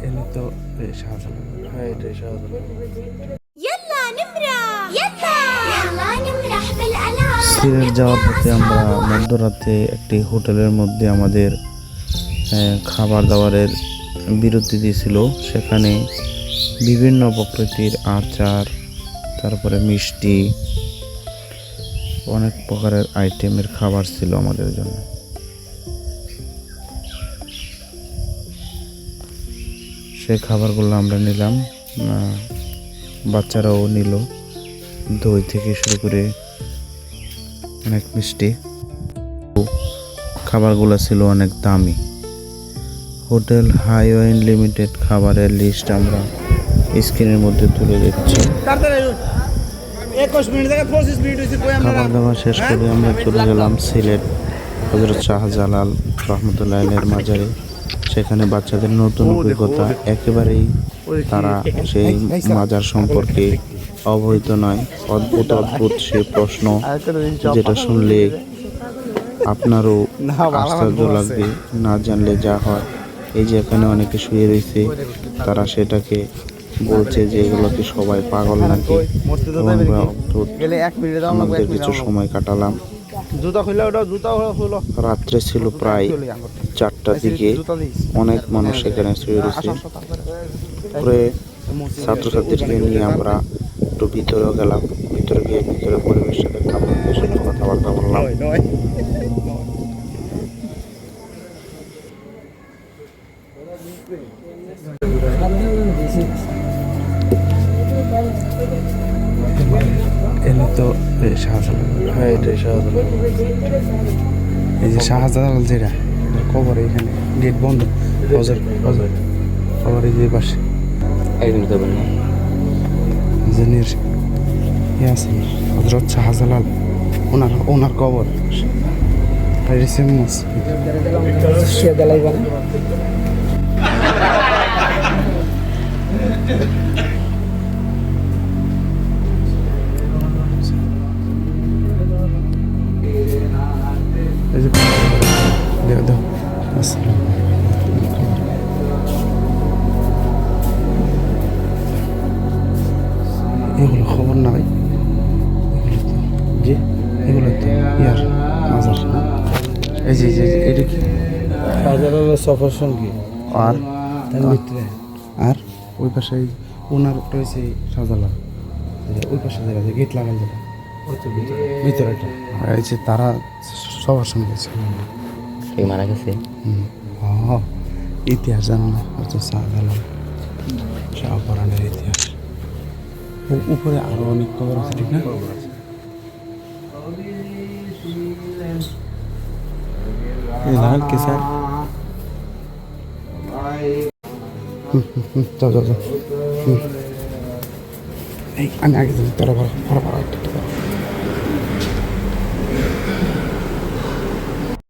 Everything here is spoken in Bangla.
এনে তো শাহজালাল, হ্যাঁ এটাই শাহজালাল। সিলেট যাওয়ার পথে আমরা মধ্যরাতে একটি হোটেলের মধ্যে আমাদের খাবার দাবারের বিরতি দিয়েছিল। সেখানে বিভিন্ন প্রকৃতির আচার, তারপরে মিষ্টি, অনেক প্রকারের আইটেমের খাবার ছিল আমাদের জন্য। সেই খাবারগুলো আমরা নিলাম, বাচ্চারাও নিল। দই থেকে শুরু করে অনেক মিষ্টি। খাবারগুলো ছিল অনেক দামি। হোটেল হাইওয়ে লিমিটেড খাবারের লিস্ট আমরা স্ক্রিনের মধ্যে তুলে দিচ্ছি। খাবার দাবার শেষ করে আমরা চলে গেলাম সিলেট হযরত শাহজালাল রহমতুল্লাহির মাজারে। সেখানে বাচ্চাদের নতুন অভিজ্ঞতা, একেবারেই তারা সেই মাজার সম্পর্কে অবহিত নয়। অদ্ভুত অদ্ভুত সেই প্রশ্ন, যেটা শুনলে আপনারও আশ্চর্য লাগবে, না জানলে যা হয়। এই যে এখানে অনেকে শুয়ে রয়েছে, তারা সেটাকে বলছে যে এগুলো কি সবাই পাগল নাকি। আমাদের কিছু সময় কাটালাম। রাত্রে ছিল প্রায় 4টার দিকে। অনেক মানুষ এখানে শুয়ে রয়েছে। পরে ছাত্রছাত্রীদেরকে নিয়ে আমরা একটু ভিতরেও গেলাম। ভিতরে গিয়ে ভিতরে পরিবেশের সাথে কথাবার্তা বললাম। এনে তো শাহজালাল, হ্যাঁ এটাই শাহজালাল। এই যে শাহজালাল যেটা কবর, এখানে গেট বন্ধ। কবর এই যে পাশে হযরত শাহজালাল, ওনার কবর। এগুলো খবর নাই, যে এগুলো তো ইয়ার মাজার। এই যে এটা কি শাহজালালের সফর সঙ্গী। আর ওই পাশে ওনার রয়েছে শাহজালাল, ওই পাশে যেটা গেট লাগাল, যেটা ভিতরেটা। এই যে তারা সবার সঙ্গে আছে, মারা গেছে। ইতিহাস জানো না, হচ্ছে শাহজালাল শাহপরানের ইতিহাস। উপরে আরো অনেক খবর আছে, ঠিক না? স্যার চল আমি আগে তোরা ভালো